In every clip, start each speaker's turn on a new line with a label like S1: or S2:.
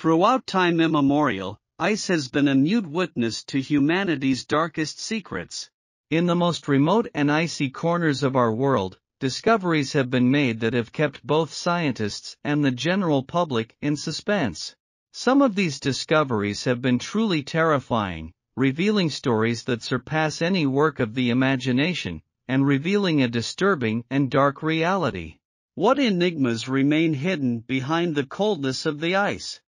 S1: Throughout time immemorial, ice has been a mute witness to humanity's darkest secrets.
S2: In the most remote and icy corners of our world, discoveries have been made that have kept both scientists and the general public in suspense. Some of these discoveries have been truly terrifying, revealing stories that surpass any work of the imagination, and revealing a disturbing and dark reality.
S1: What enigmas remain hidden behind the coldness of the ice?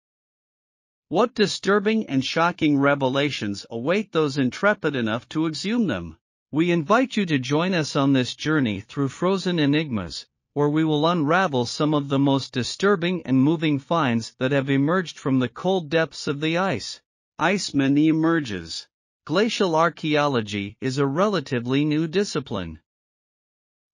S1: What disturbing and shocking revelations await those intrepid enough to exhume them?
S2: We invite you to join us on this journey through frozen enigmas, where we will unravel some of the most disturbing and moving finds that have emerged from the cold depths of the ice.
S1: Iceman emerges.
S2: Glacial archaeology is a relatively new discipline.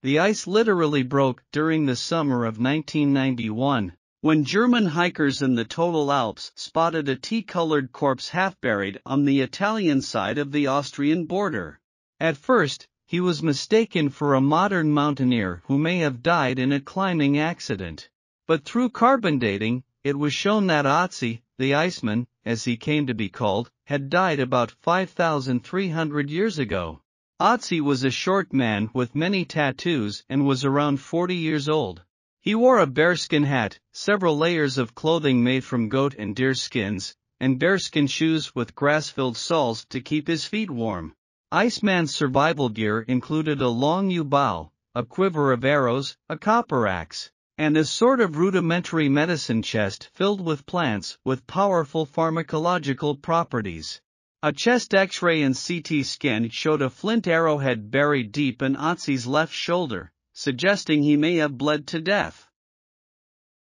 S2: The ice literally broke during the summer of 1991,
S1: when German hikers in the Total Alps spotted a tea-colored corpse half-buried on the Italian side of the Austrian border.
S2: At first, he was mistaken for a modern mountaineer who may have died in a climbing accident. But through carbon dating, it was shown that Otzi, the Iceman, as he came to be called, had died about 5,300 years ago. Otzi was a short man with many tattoos and was around 40 years old. He wore a bearskin hat, several layers of clothing made from goat and deer skins, and bearskin shoes with grass-filled soles to keep his feet warm. Iceman's survival gear included a long yew bow, a quiver of arrows, a copper axe, and a sort of rudimentary medicine chest filled with plants with powerful pharmacological properties. A chest X-ray and CT scan showed a flint arrowhead buried deep in Otzi's left shoulder, suggesting he may have bled to death.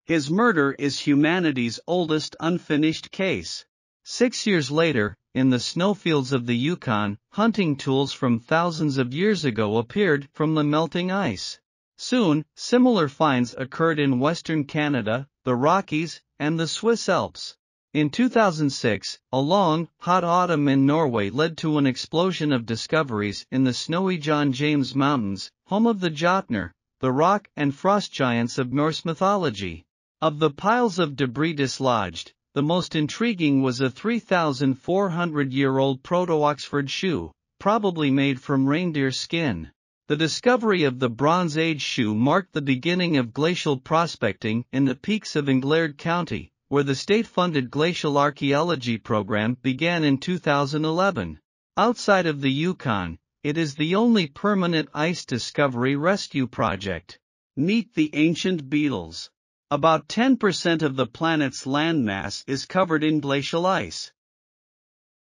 S2: His murder is humanity's oldest unfinished case. 6 years later, in the snowfields of the Yukon, hunting tools from thousands of years ago appeared from the melting ice. Soon, similar finds occurred in western Canada, the Rockies, and the Swiss Alps. In 2006, a long, hot autumn in Norway led to an explosion of discoveries in the snowy John James Mountains, home of the Jotnar, the rock and frost giants of Norse mythology. Of the piles of debris dislodged, the most intriguing was a 3,400-year-old Proto-Oxford shoe, probably made from reindeer skin. The discovery of the Bronze Age shoe marked the beginning of glacial prospecting in the peaks of Englert County, where the state-funded glacial archaeology program began in 2011. Outside of the Yukon, it is the only permanent ice discovery rescue project.
S1: Meet the ancient beetles. About 10% of the planet's landmass is covered in glacial ice.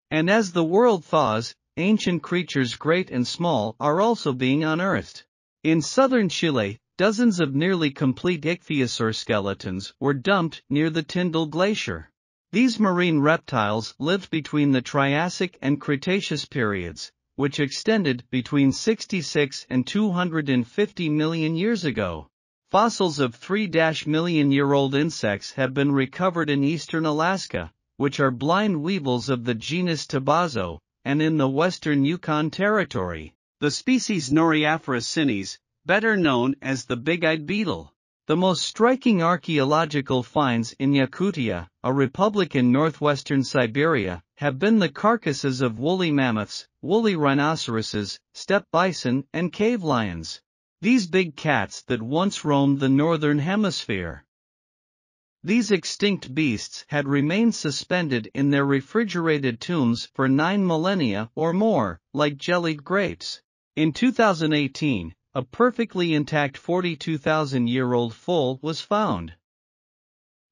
S2: And as the world thaws, ancient creatures great and small are also being unearthed. In southern Chile, dozens of nearly complete ichthyosaur skeletons were dumped near the Tyndall Glacier. These marine reptiles lived between the Triassic and Cretaceous periods, which extended between 66 and 250 million years ago. Fossils of 3-million-year-old insects have been recovered in eastern Alaska, which are blind weevils of the genus Tabazo, and in the western Yukon Territory,
S1: the species Noriaphora cinis, better known as the big-eyed beetle.
S2: The most striking archaeological finds in Yakutia, a republic in northwestern Siberia, have been the carcasses of woolly mammoths, woolly rhinoceroses, steppe bison, and cave lions. These big cats that once roamed the northern hemisphere. These extinct beasts had remained suspended in their refrigerated tombs for 9 millennia or more, like jellied grapes. In 2018, a perfectly intact 42,000-year-old foal was found.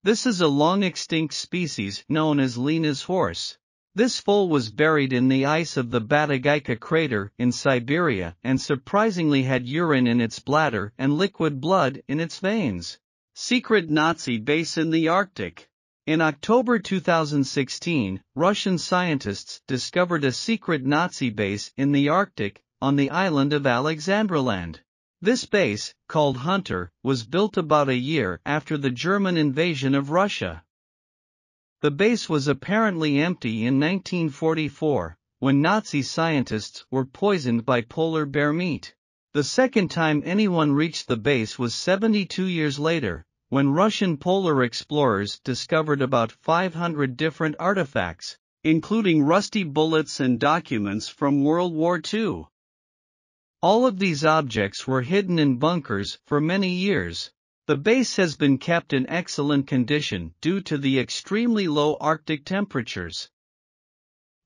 S2: This is a long-extinct species known as Lena's horse. This foal was buried in the ice of the Batagaica crater in Siberia and surprisingly had urine in its bladder and liquid blood in its veins.
S1: Secret Nazi base in the Arctic.
S2: In October 2016, Russian scientists discovered a secret Nazi base in the Arctic, on the island of Alexandraland. This base, called Hunter, was built about a year after the German invasion of Russia. The base was apparently empty in 1944, when Nazi scientists were poisoned by polar bear meat. The second time anyone reached the base was 72 years later, when Russian polar explorers discovered about 500 different artifacts,
S1: including rusty bullets and documents from World War II.
S2: All of these objects were hidden in bunkers for many years. The base has been kept in excellent condition due to the extremely low Arctic temperatures.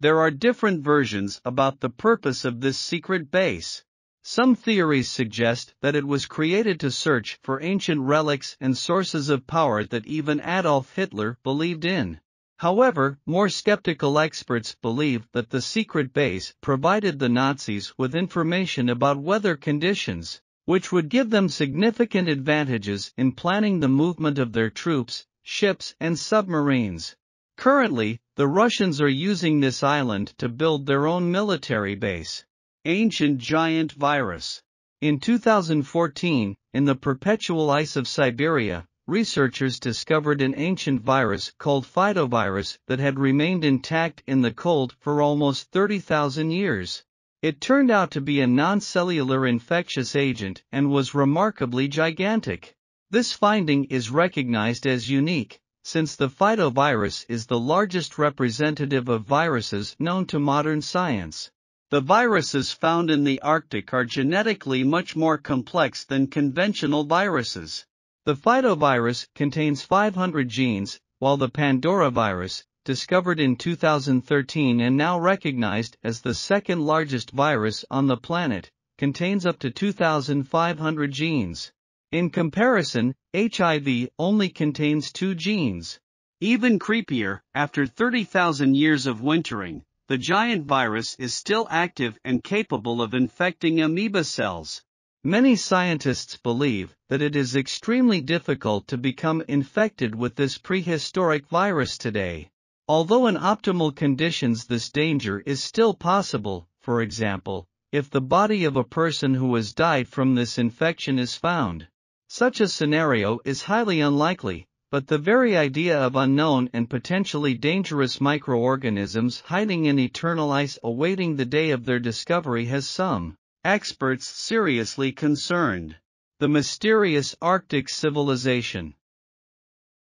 S1: There are different versions about the purpose of this secret base.
S2: Some theories suggest that it was created to search for ancient relics and sources of power that even Adolf Hitler believed in. However, more skeptical experts believe that the secret base provided the Nazis with information about weather conditions, which would give them significant advantages in planning the movement of their troops, ships, and submarines. Currently, the Russians are using this island to build their own military base.
S1: Ancient giant virus.
S2: In 2014, in the perpetual ice of Siberia, researchers discovered an ancient virus called phytovirus that had remained intact in the cold for almost 30,000 years. It turned out to be a non-cellular infectious agent and was remarkably gigantic. This finding is recognized as unique, since the phytovirus is the largest representative of viruses known to modern science.
S1: The viruses found in the Arctic are genetically much more complex than conventional viruses.
S2: The phytovirus contains 500 genes, while the Pandora virus, discovered in 2013 and now recognized as the second largest virus on the planet, contains up to 2,500 genes. In comparison, HIV only contains 2 genes.
S1: Even creepier, after 30,000 years of wintering, the giant virus is still active and capable of infecting amoeba cells.
S2: Many scientists believe that it is extremely difficult to become infected with this prehistoric virus today. Although in optimal conditions this danger is still possible, for example, if the body of a person who has died from this infection is found. Such a scenario is highly unlikely, but the very idea of unknown and potentially dangerous microorganisms hiding in eternal ice awaiting the day of their discovery has some
S1: experts seriously concerned.
S2: The mysterious Arctic civilization.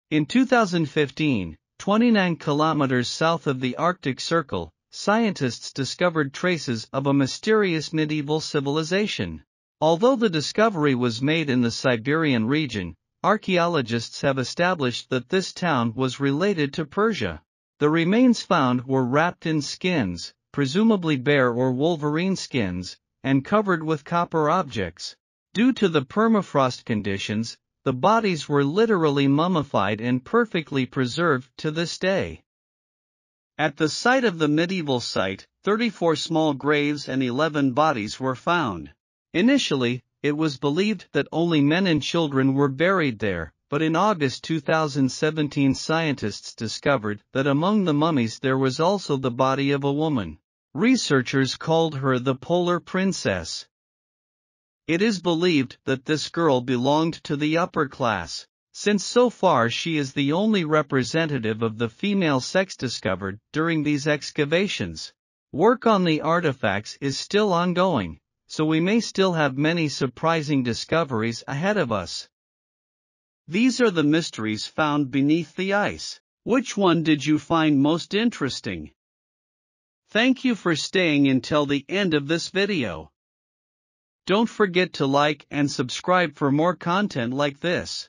S2: In 2015, 29 kilometers south of the Arctic Circle, scientists discovered traces of a mysterious medieval civilization. Although the discovery was made in the Siberian region, archaeologists have established that this town was related to Persia. The remains found were wrapped in skins, presumably bear or wolverine skins, and covered with copper objects. Due to the permafrost conditions, the bodies were literally mummified and perfectly preserved to this day.
S1: At the site of the medieval site, 34 small graves and 11 bodies were found.
S2: Initially, it was believed that only men and children were buried there, but in August 2017 scientists discovered that among the mummies there was also the body of a woman. Researchers called her the Polar Princess.
S1: It is believed that this girl belonged to the upper class,
S2: since so far she is the only representative of the female sex discovered during these excavations. Work on the artifacts is still ongoing, so we may still have many surprising discoveries ahead of us.
S1: These are the mysteries found beneath the ice. Which one did you find most interesting? Thank you for staying until the end of this video. Don't forget to like and subscribe for more content like this.